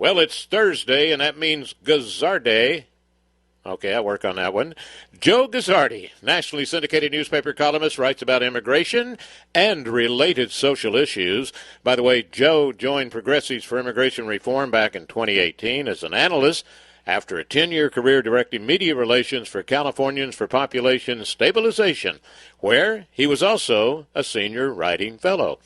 Well, it's Thursday, and that means Guzzardi. Okay, I'll work on that one. Joe Guzzardi, nationally syndicated newspaper columnist, writes about immigration and related social issues. By the way, Joe joined Progressives for Immigration Reform back in 2018 as an analyst after a 10-year career directing media relations for Californians for Population Stabilization, where he was also a senior writing fellow.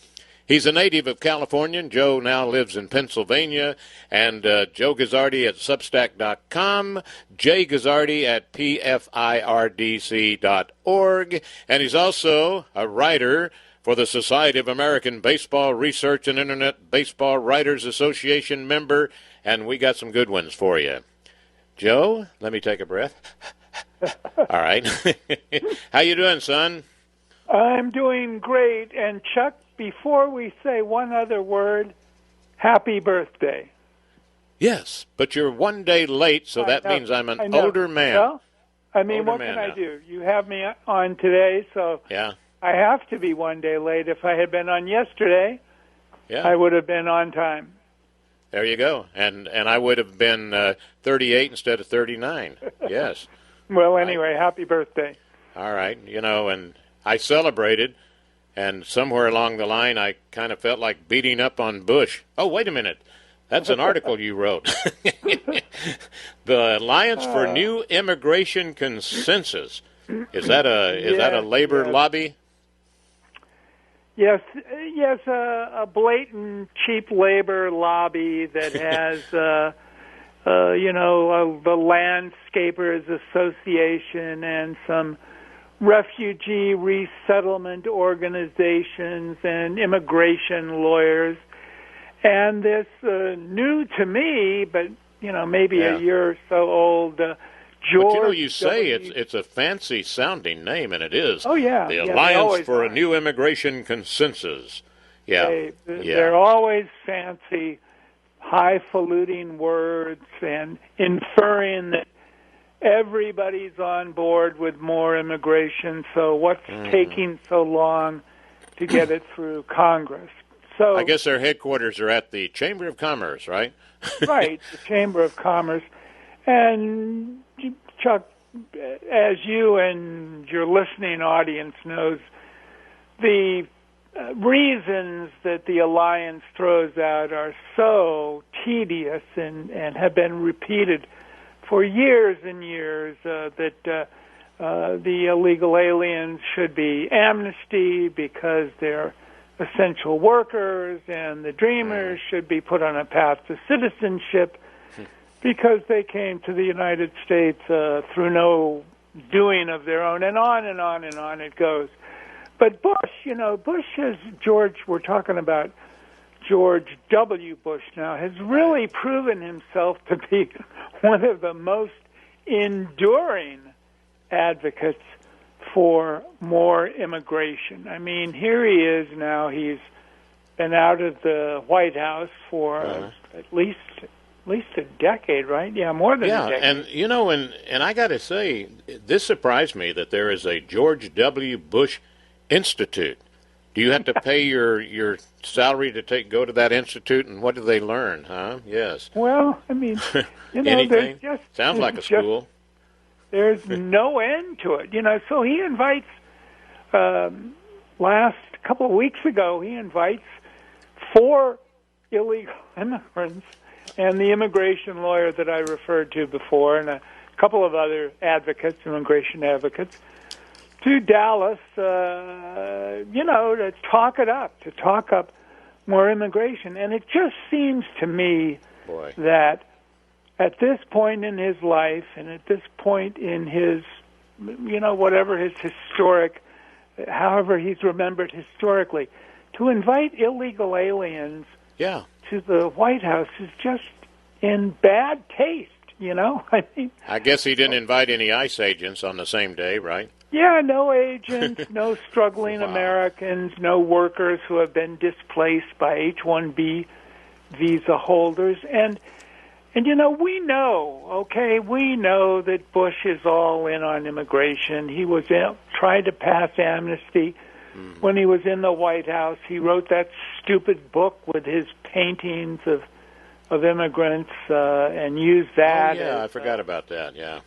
He's a native of California. Joe now lives in Pennsylvania. And Joe Guzzardi at Substack.com, Jay Guzzardi at PFIRDC.org. And he's also a writer for the Society of American Baseball Research and Internet Baseball Writers Association member. And we got some good ones for you. Joe, let me take a breath. All right. How you doing, son? I'm doing great. And Chuck, before we say one other word, happy birthday. Yes, but you're one day late, so that means I'm an older man. Well, I mean, what can I do? You have me on today, so yeah. I have to be one day late. If I had been on yesterday, I would have been on time. There you go. And I would have been 38 instead of 39. Yes. Well, anyway, happy birthday. All right. You know, and I celebrated. And somewhere along the line, I kind of felt like beating up on Bush. Oh, wait a minute. That's an article you wrote. The Alliance for New Immigration Consensus. Is that a labor lobby? Yes, a blatant cheap labor lobby that has, the Landscapers Association and some refugee resettlement organizations and immigration lawyers. And this new to me, but maybe a year or so old, George. But you say it's a fancy sounding name, and it is. Oh yeah, the Alliance for a New Immigration Consensus. Yeah, they're always fancy, highfalutin words and inferring that everybody's on board with more immigration, so what's taking so long to get it through Congress? So I guess their headquarters are at the Chamber of Commerce, right? Right, the Chamber of Commerce. And, Chuck, as you and your listening audience knows, the reasons that the Alliance throws out are so tedious and have been repeated for years and years, that the illegal aliens should be amnesty because they're essential workers, and the dreamers should be put on a path to citizenship because they came to the United States through no doing of their own, and on and on and on it goes. But Bush, Bush has, we're talking about George W. Bush now, has really proven himself to be one of the most enduring advocates for more immigration. I mean, here he is now. He's been out of the White House for at least a decade, right? Yeah, more than a decade. And I got to say, this surprised me that there is a George W. Bush Institute. Do you have to pay your salary to go to that institute, and what do they learn, huh? Yes. Well, I mean, anything? Sounds like a school. There's no end to it, So he invites, last couple of weeks ago, he invites 4 illegal immigrants and the immigration lawyer that I referred to before, and a couple of other advocates, immigration advocates, to Dallas, to talk it up, to talk up more immigration. And it just seems to me that at this point in his life and at this point in his, whatever his historic, however he's remembered historically, to invite illegal aliens to the White House is just in bad taste, I guess he didn't invite any ICE agents on the same day, right? Yeah, no agents, no struggling Americans, no workers who have been displaced by H-1B visa holders. And we know that Bush is all in on immigration. He was tried to pass amnesty when he was in the White House. He wrote that stupid book with his paintings of of immigrants and use that. Oh, yeah, as, I forgot about that, yeah.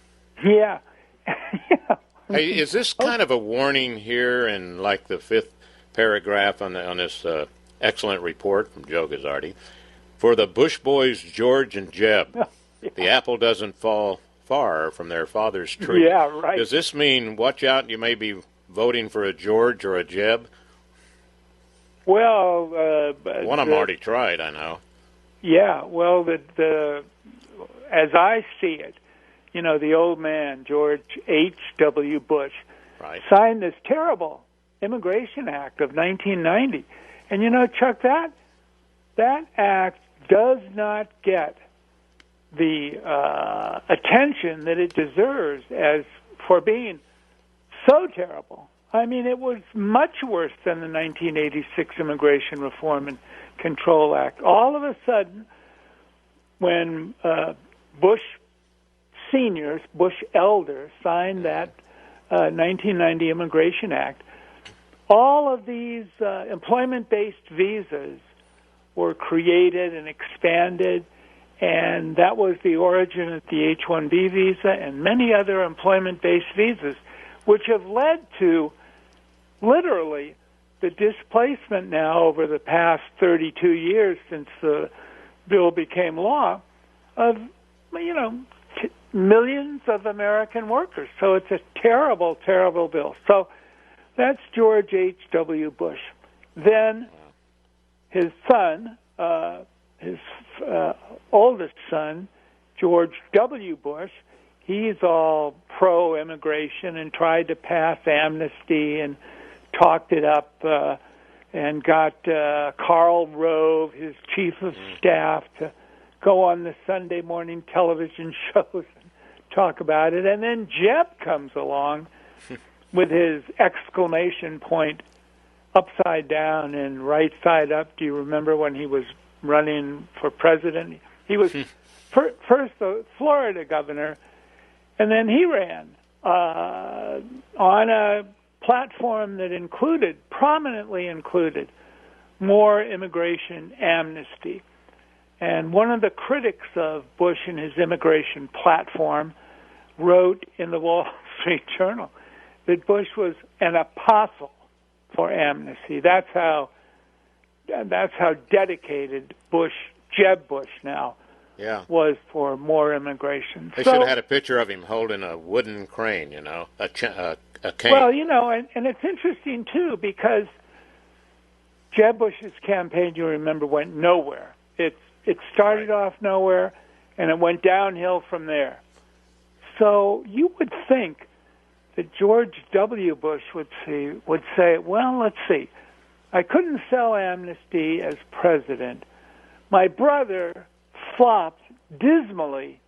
Yeah. Yeah. Hey, is this kind of a warning here in like the fifth paragraph on this excellent report from Joe Guzzardi? For the Bush boys, George and Jeb, Yeah. the apple doesn't fall far from their father's tree. Yeah, right. Does this mean, watch out, you may be voting for a George or a Jeb? Well, one of them already tried, I know. Yeah, well, as I see it, the old man, George H.W. Bush, right, signed this terrible Immigration Act of 1990. And, Chuck, that act does not get the attention that it deserves as for being so terrible. I mean, it was much worse than the 1986 Immigration Reform and Control Act. All of a sudden, when Bush seniors, Bush elders, signed that 1990 Immigration Act, all of these employment-based visas were created and expanded, and that was the origin of the H-1B visa and many other employment-based visas, which have led to literally the displacement now over the past 32 years since the bill became law of, millions of American workers. So it's a terrible, terrible bill. So that's George H.W. Bush. Then his son, his oldest son, George W. Bush, he's all pro-immigration and tried to pass amnesty and talked it up and got Karl Rove, his chief of staff, to go on the Sunday morning television shows and talk about it. And then Jeb comes along with his exclamation point upside down and right side up. Do you remember when he was running for president? He was first the Florida governor, and then he ran on a platform that prominently included more immigration amnesty. And one of the critics of Bush and his immigration platform wrote in the Wall Street Journal that Bush was an apostle for amnesty. That's how dedicated Jeb Bush now, was for more immigration. They should have had a picture of him holding a wooden crane, a cane. Well, and it's interesting, too, because Jeb Bush's campaign, you remember, went nowhere. It started off nowhere, and it went downhill from there. So you would think that George W. Bush would say, well, let's see, I couldn't sell amnesty as president. My brother flopped dismally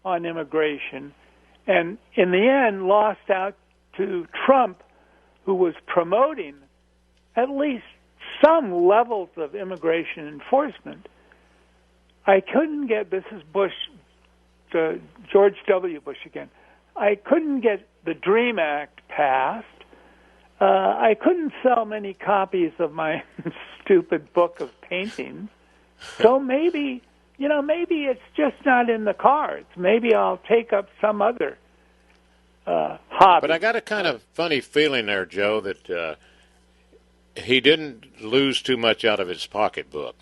on immigration, and in the end lost out to Trump, who was promoting at least some levels of immigration enforcement. I couldn't get, this is Bush, George W. Bush again, I couldn't get the DREAM Act passed. I couldn't sell many copies of my stupid book of paintings. So maybe it's just not in the cards. Maybe I'll take up some other hobby. But I got a kind of funny feeling there, Joe, that he didn't lose too much out of his pocketbook,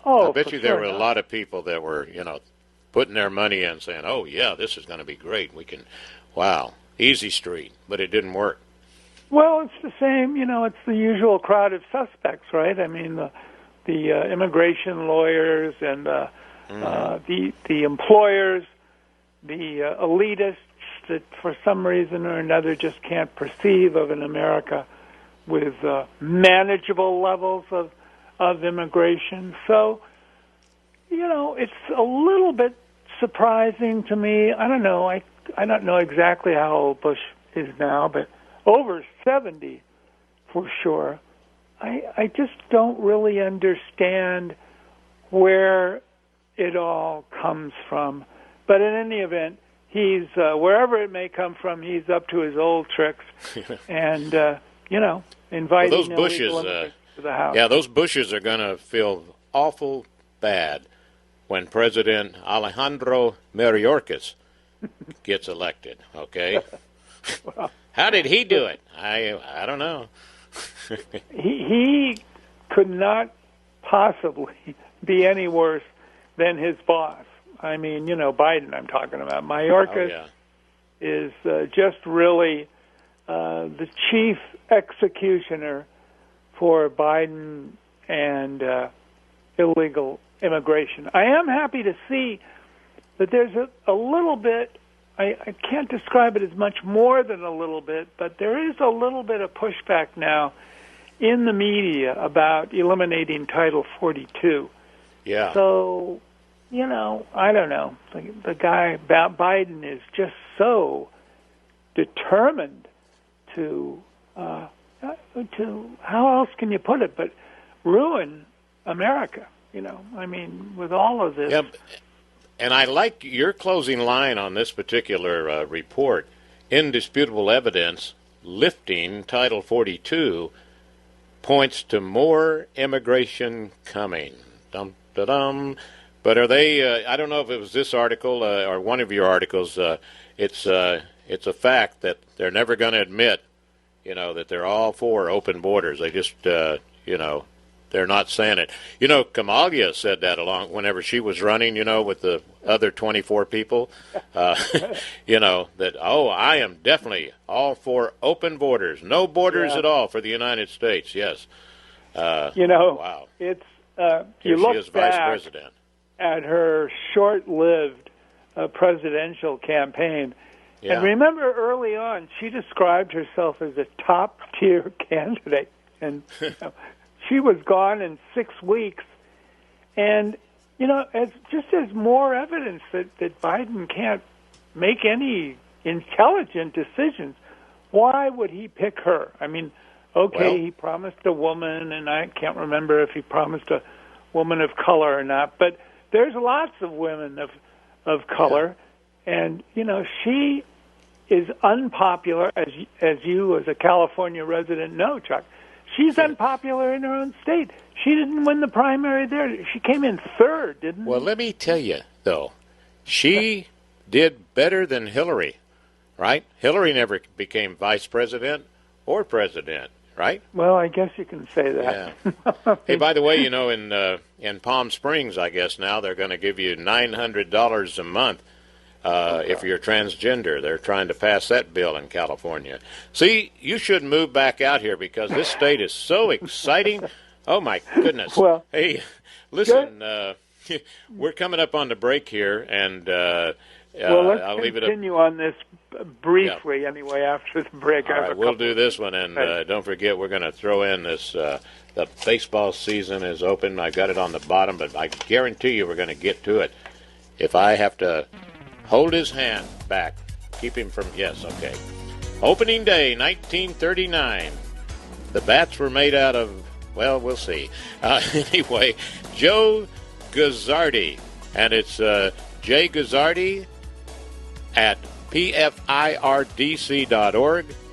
Oh, I bet you there were not. a lot of people that were, putting their money in saying, oh, yeah, this is going to be great. We can, wow, easy street, but it didn't work. Well, it's the same, it's the usual crowd of suspects, right? I mean, the immigration lawyers and the employers, the elitists that for some reason or another just can't perceive of an America with manageable levels of immigration. So, it's a little bit surprising to me. I don't know. I don't know exactly how old Bush is now, but over 70 for sure. I just don't really understand where it all comes from. But in any event, he's wherever it may come from, he's up to his old tricks, and inviting those Bushes, illegal immigrants to the house. Yeah, those Bushes are going to feel awful bad when President Alejandro Mayorkas gets elected, okay? Well, how did he do it? I don't know. he could not possibly be any worse than his boss. I mean, Biden I'm talking about. Mayorkas is just really the chief executioner for Biden and illegal immigration. I am happy to see that there's a little bit, I can't describe it as much more than a little bit, but there is a little bit of pushback now in the media about eliminating Title 42. Yeah. So, I don't know. The guy, Biden, is just so determined to how else can you put it, but ruin America, I mean, with all of this. Yep. And I like your closing line on this particular report. Indisputable evidence lifting Title 42 points to more immigration coming. Dum, da, dum. But are they, I don't know if it was this article or one of your articles, it's a fact that they're never going to admit, that they're all for open borders. They just, they're not saying it. Kamalia said that whenever she was running, with the other 24 people, that, I am definitely all for open borders. No borders at all for the United States, yes. Wow. It's, Here you she look is back vice president. At her short-lived presidential campaign, Yeah. and remember early on, she described herself as a top-tier candidate, and she was gone in 6 weeks. And, as more evidence that Biden can't make any intelligent decisions, why would he pick her? I mean, he promised a woman, and I can't remember if he promised a woman of color or not, but there's lots of women of color, and, she is unpopular, as you as a California resident know, Chuck. She's unpopular in her own state. She didn't win the primary there. She came in third, didn't she? Well, let me tell you, though, she did better than Hillary, right? Hillary never became vice president or president, right? Well, I guess you can say that. Yeah. Hey, by the way, in Palm Springs, I guess now they're going to give you $900 a month if you're transgender. They're trying to pass that bill in California. See, you should move back out here because this state is so exciting. Oh, my goodness. Well, hey, listen, we're coming up on the break here, and let's I'll leave it continue on this briefly anyway after the break. All right, we'll do this one, and don't forget we're going to throw in this, the baseball season is open. I got it on the bottom, but I guarantee you we're going to get to it. If I have to hold his hand back, keep him from, yes, okay. Opening day, 1939. The bats were made out of, well, we'll see. Anyway, Joe Guzzardi, and it's Jay Guzzardi at pfirdc.org.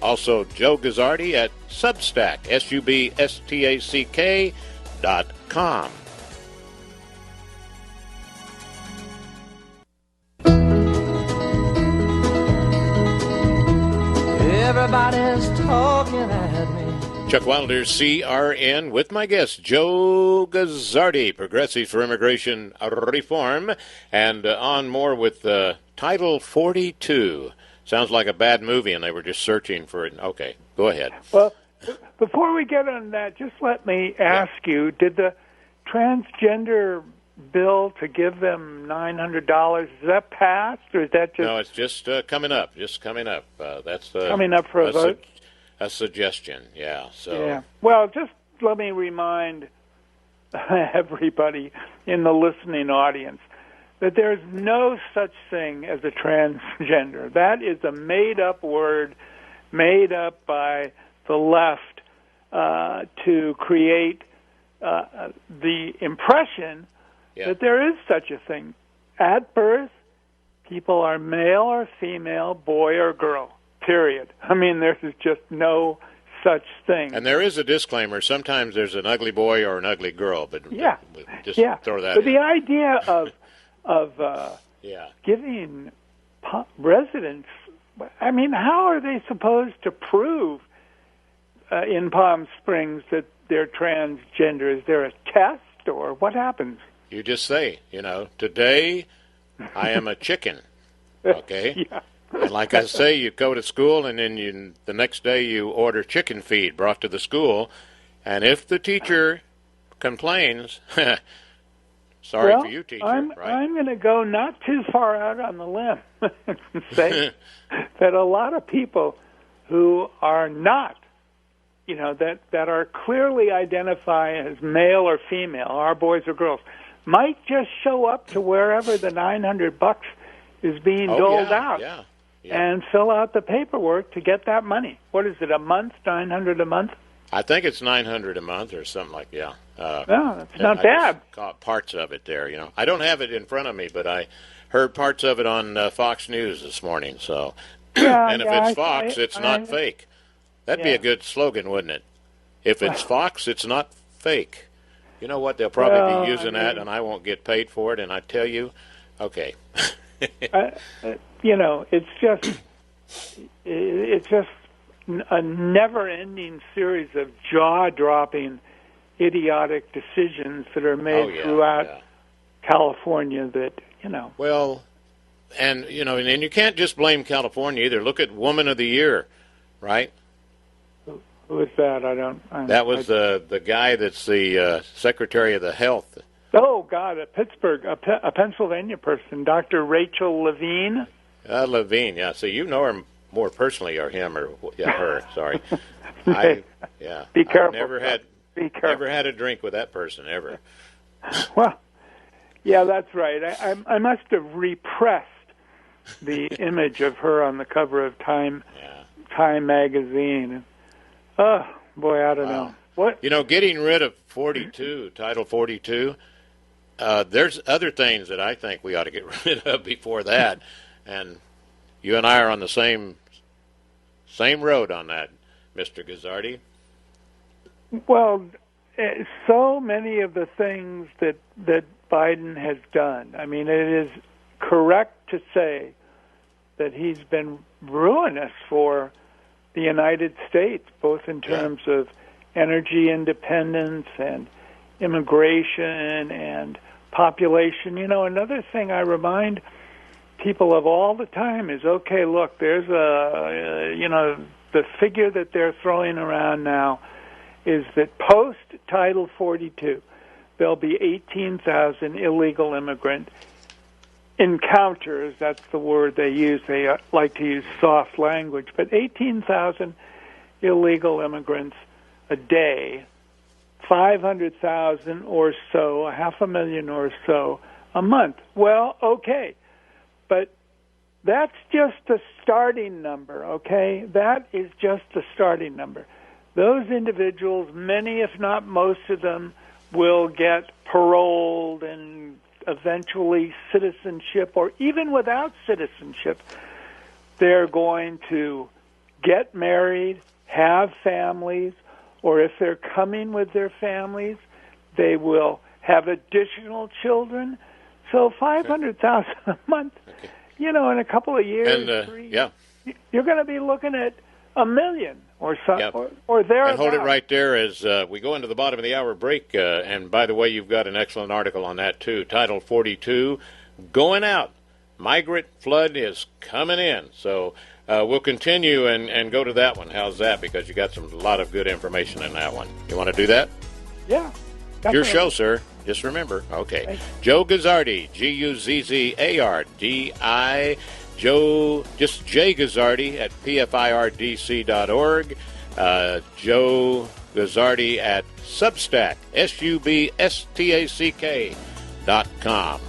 Also, Joe Guzzardi at Substack, substack.com. Everybody's talking at me. Chuck Wilder, CRN, with my guest, Joe Guzzardi, Progressives for Immigration Reform, and on more with Title 42. Sounds like a bad movie, and they were just searching for it. Okay, go ahead. Well, before we get on that, just let me ask you, did the transgender bill to give them $900, is that passed, or is that just... No, it's just coming up, that's coming up for a vote? A suggestion, yeah. So. Yeah. Well, just let me remind everybody in the listening audience that there's no such thing as a transgender. That is a made-up word made up by the left to create the impression that there is such a thing. At birth, people are male or female, boy or girl, period. I mean, there's just no such thing. And there is a disclaimer. Sometimes there's an ugly boy or an ugly girl, but just throw that But in. the idea of giving residents, I mean, how are they supposed to prove in Palm Springs that they're transgender? Is there a test, or what happens? You just say, today I am a chicken, okay? Yeah. And like I say, you go to school, and then the next day you order chicken feed brought to the school, and if the teacher complains, sorry for you, teacher, right? I'm going to go not too far out on the limb and say that a lot of people who are not, that are clearly identify as male or female, our boys or girls, might just show up to wherever the $900 is being doled out. Yeah. And fill out the paperwork to get that money. What is it, a month? $900 a month? I think it's $900 a month or something like no, that's not bad. Just caught parts of it there. I don't have it in front of me, but I heard parts of it on Fox News this morning. So, and if it's Fox, it's not fake. That'd be a good slogan, wouldn't it? If it's Fox, it's not fake. You know what? They'll probably be using that, and I won't get paid for it. And I tell you, okay. It's just a never-ending series of jaw-dropping, idiotic decisions that are made throughout California. Well, and and you can't just blame California either. Look at Woman of the Year, right? Who is that? That was the guy that's the Secretary of the Health. Oh, God, a Pennsylvania person, Dr. Rachel Levine. Levine, yeah. So you know her more personally, or him, or her. Sorry. Be careful. Never had a drink with that person ever. Well, yeah, that's right. I must have repressed the image of her on the cover of Time magazine. Oh boy, I don't know. What? Getting rid of 42, Title 42. There's other things that I think we ought to get rid of before that, and you and I are on the same road on that, Mr. Guzzardi. Well, so many of the things that Biden has done. I mean, it is correct to say that he's been ruinous for the United States, both in terms of energy independence and immigration and population. Another thing I remind people of all the time is, okay, look, there's the figure that they're throwing around now is that post-Title 42, there'll be 18,000 illegal immigrant encounters. That's the word they use. They like to use soft language. But 18,000 illegal immigrants a day, 500,000 or so, 500,000 or so a month. Well, okay, but that's just the starting number, okay? That is just the starting number. Those individuals, many if not most of them, will get paroled and eventually citizenship, or even without citizenship, they're going to get married, have families, or if they're coming with their families, they will have additional children. So 500,000 a month, in a couple of years, you're going to be looking at 1 million or so, or thereabouts. And hold it right there as we go into the bottom of the hour break. And by the way, you've got an excellent article on that too. Title 42, going out. Migrant flood is coming in. So we'll continue and go to that one. How's that? Because you got a lot of good information in that one. You want to do that? Yeah. Definitely. Your show, sir. Just remember. Okay. Thanks. Joe Guzzardi, Guzzardi. Joe, just Jay Guzzardi at pfirdc.org. Joe Guzzardi at Substack, substack.com.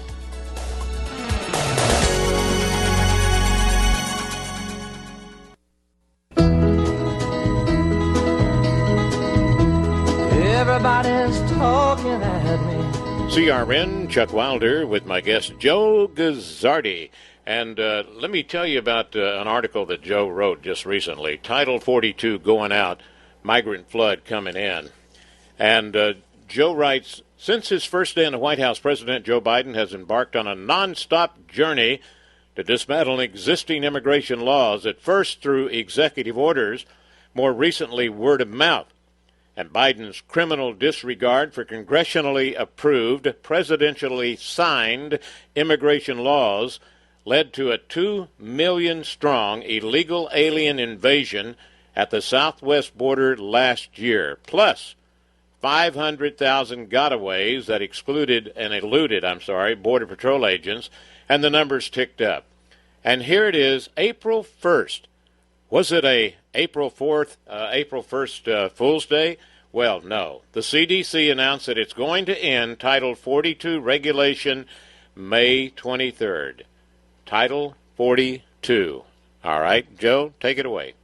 Everybody's talking at me. CRN, Chuck Wilder with my guest Joe Guzzardi. And let me tell you about an article that Joe wrote just recently, Title 42 going out. migrant flood coming in. And Joe writes, since his first day in the White House, President Joe Biden has embarked on a nonstop journey to dismantle existing immigration laws, at first through executive orders, more recently word of mouth. And Biden's criminal disregard for congressionally approved, presidentially signed immigration laws led to a 2 million strong illegal alien invasion at the southwest border last year, plus 500,000 gotaways that eluded Border Patrol agents, and the numbers ticked up. And here it is, April 1st. Was it a April 1st Fool's Day? Well, no. The CDC announced that it's going to end Title 42 regulation May 23rd. Title 42. All right, Joe, take it away.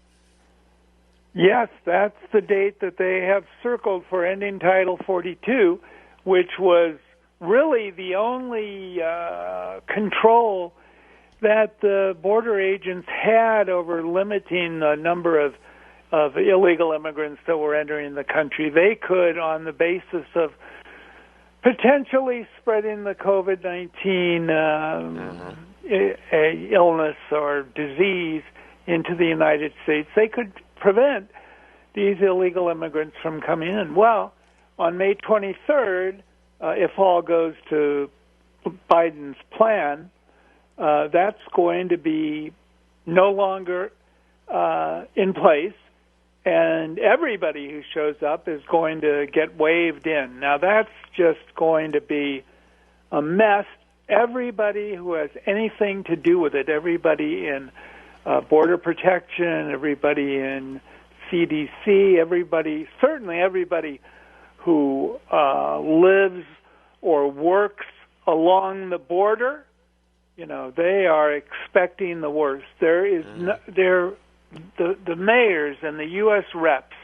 Yes, that's the date that they have circled for ending Title 42, which was really the only control that the border agents had over limiting the number of illegal immigrants that were entering the country. They could, on the basis of potentially spreading the COVID-19 illness or disease into the United States, they could prevent these illegal immigrants from coming in. Well, on May 23rd, if all goes to Biden's plan, that's going to be no longer in place, and everybody who shows up is going to get waved in. Now, that's just going to be a mess. Everybody who has anything to do with it, everybody in border protection, everybody in CDC, certainly everybody who lives or works along the border, they are expecting the worst. There is the mayors and the U.S. reps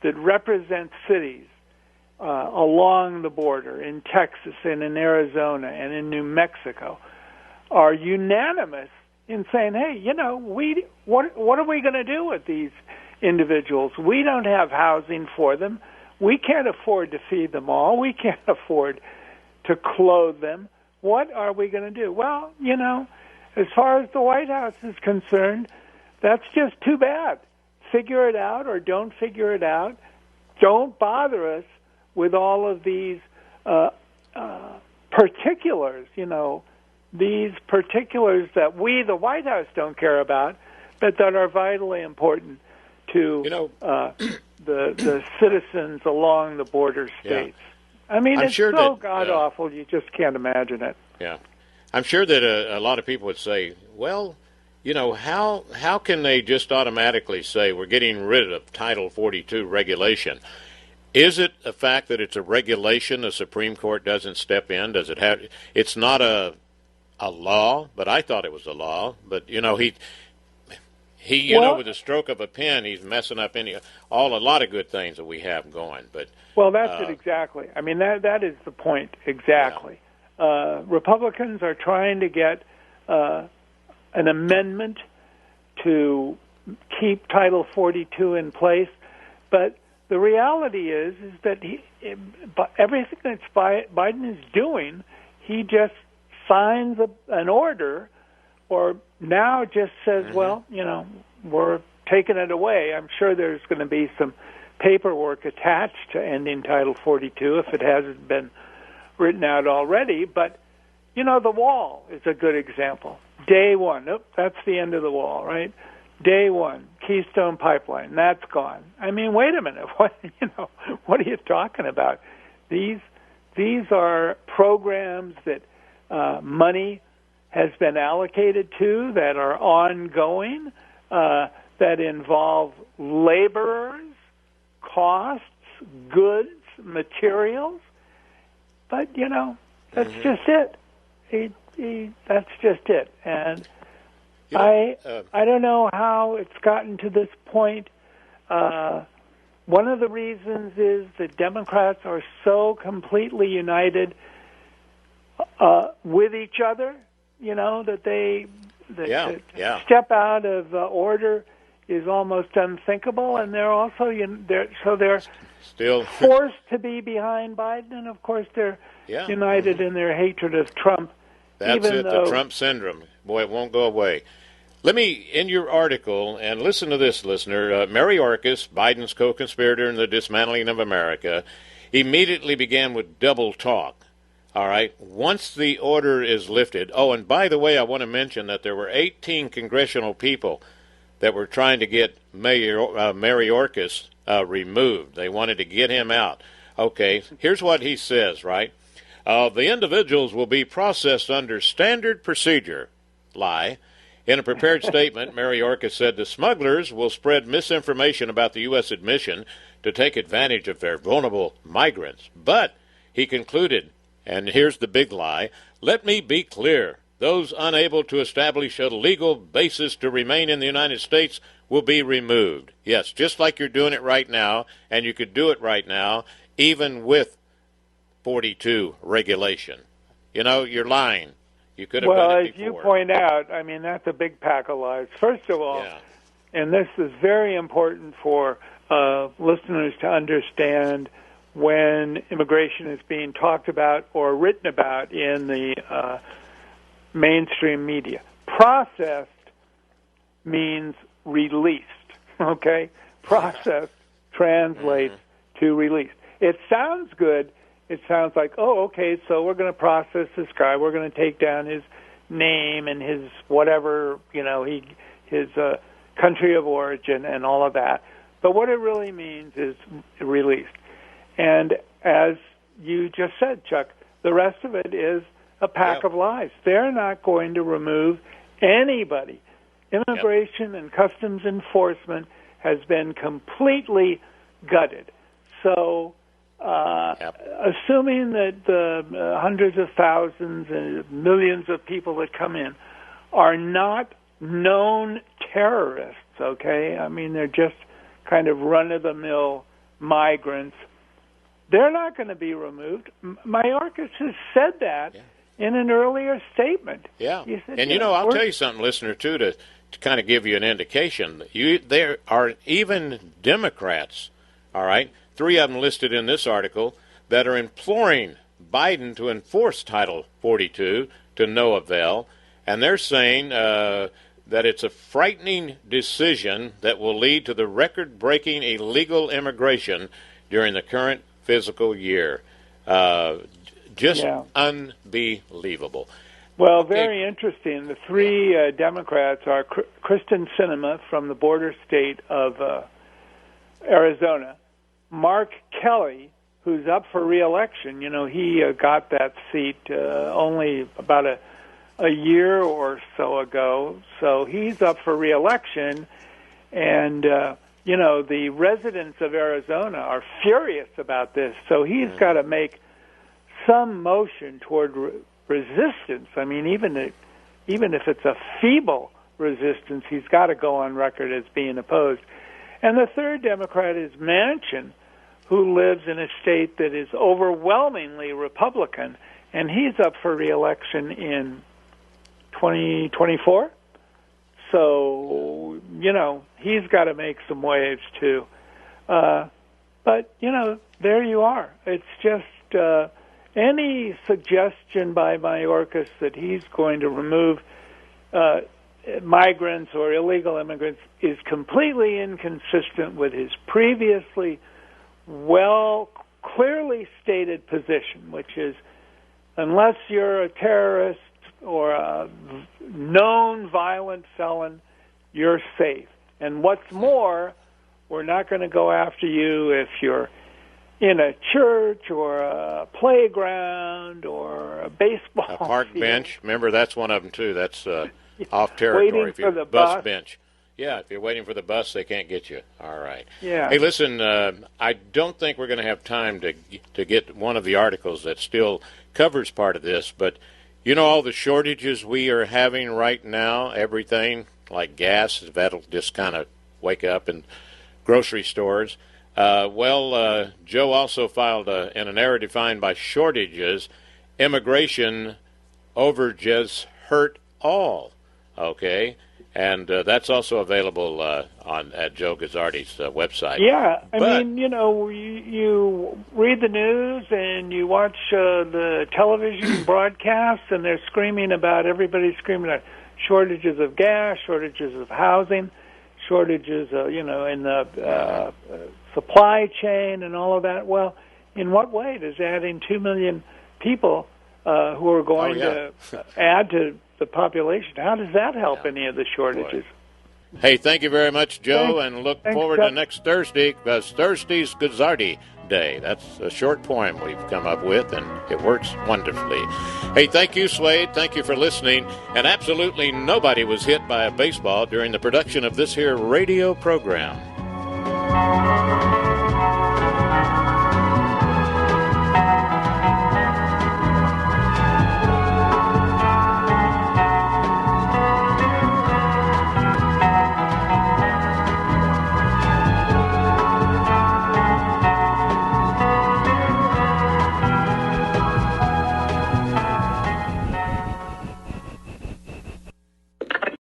that represent cities along the border in Texas and in Arizona and in New Mexico are unanimous in saying, hey, what are we going to do with these individuals? We don't have housing for them. We can't afford to feed them all. We can't afford to clothe them. What are we going to do? Well, as far as the White House is concerned, that's just too bad. Figure it out or don't figure it out. Don't bother us with all of these particulars, these particulars that we, the White House, don't care about, but that are vitally important to the citizens along the border states. Yeah. I mean, it's sure so god-awful, you just can't imagine it. Yeah. I'm sure that a lot of people would say, well, how can they just automatically say we're getting rid of Title 42 regulation? Is it a fact that it's a regulation the Supreme Court doesn't step in? Does it have? It's not a law, but I thought it was a law. But, he with the stroke of a pen, he's messing up a lot of good things that we have going. But that's it exactly. I mean, that is the point exactly. Yeah. Republicans are trying to get an amendment to keep Title 42 in place, but the reality is that everything that Biden is doing, he just signs an order, or now just says, well, we're taking it away. I'm sure there's going to be some paperwork attached to ending Title 42 if it hasn't been written out already. But, the wall is a good example. Day one, that's the end of the wall, right? Day one, Keystone Pipeline, that's gone. I mean, wait a minute, what are you talking about? These are programs that money has been allocated to, that are ongoing, that involve laborers, costs, goods, materials. But, that's just it. That's just it. And I don't know how it's gotten to this point. One of the reasons is that Democrats are so completely united with each other, that they step out of order is almost unthinkable, and they're also they're still forced to be behind Biden, and of course they're united in their hatred of Trump. That's it, the Trump syndrome. Boy, it won't go away. Let me, in your article, and listen to this, listener, Mayorkas, Biden's co-conspirator in the dismantling of America, immediately began with double talk. All right, once the order is lifted. Oh, and by the way, I want to mention that there were 18 congressional people that were trying to get Mayorkas removed. They wanted to get him out. Okay, here's what he says, right? The individuals will be processed under standard procedure. Lie. In a prepared statement, Mayorkas said the smugglers will spread misinformation about the U.S. admission to take advantage of their vulnerable migrants. But, he concluded, and here's the big lie, let me be clear. Those unable to establish a legal basis to remain in the United States will be removed. Yes, just like you're doing it right now, and you could do it right now, even with 42 regulation. You know, you're lying. You could have done it before. Well, as you point out, I mean, that's a big pack of lies. First of all, and this is very important for listeners to understand when immigration is being talked about or written about in the mainstream media. Processed means released, okay? Processed translates to released. It sounds good. It sounds like, oh, okay, so we're going to process this guy. We're going to take down his name and his whatever, you know, his country of origin and all of that. But what it really means is released. And as you just said, Chuck, the rest of it is a pack of lies. They're not going to remove anybody. Immigration and Customs Enforcement has been completely gutted. So assuming that the hundreds of thousands and millions of people that come in are not known terrorists, okay? I mean, they're just kind of run-of-the-mill migrants. They're not going to be removed. Mayorkas has said that in an earlier statement. Yeah, said, and you know, I'll tell you something, listener, too, to kind of give you an indication. There are even Democrats, all right, 3 of them listed in this article, that are imploring Biden to enforce Title 42 to no avail, and they're saying that it's a frightening decision that will lead to the record-breaking illegal immigration during the current fiscal year. Just unbelievable. Well, very interesting. The 3 Democrats are Kristen Sinema from the border state of Arizona, Mark Kelly, who's up for re-election. You know, he got that seat only about a year or so ago, so he's up for re-election. And, you know, the residents of Arizona are furious about this, so he's got to make some motion toward resistance. I mean, even if it's a feeble resistance, he's got to go on record as being opposed. And the 3rd Democrat is Manchin, who lives in a state that is overwhelmingly Republican, and he's up for re-election in 2024. So, you know, he's got to make some waves, too. But, you know, there you are. It's just any suggestion by Mayorkas that he's going to remove migrants or illegal immigrants is completely inconsistent with his previously clearly stated position, which is unless you're a terrorist or a known violent felon, you're safe. And what's more, we're not going to go after you if you're in a church or a playground or a baseball park field. Bench. Remember, that's one of them, too. That's off territory. Waiting if you're for the bus bench. Yeah, if you're waiting for the bus, they can't get you. All right. Yeah. Hey, listen, I don't think we're going to have time to get one of the articles that still covers part of this, but you know all the shortages we are having right now, everything like gas, that'll just kind of wake up in grocery stores. Joe also filed in an area defined by shortages, immigration overages hurt all. Okay. And that's also available at Joe Guzzardi's website. Yeah, I mean, you read the news and you watch the television broadcasts, and they're screaming about, everybody's screaming about shortages of gas, shortages of housing, shortages, in the supply chain and all of that. Well, in what way does adding 2 million people who are going to add to the population, how does that help any of the shortages? Boy. Hey, thank you very much, Joe, and look forward to next Thursday, because Thursday's Guzzardi Day. That's a short poem we've come up with, and it works wonderfully. Hey, thank you, Slade. Thank you for listening. And absolutely nobody was hit by a baseball during the production of this here radio program.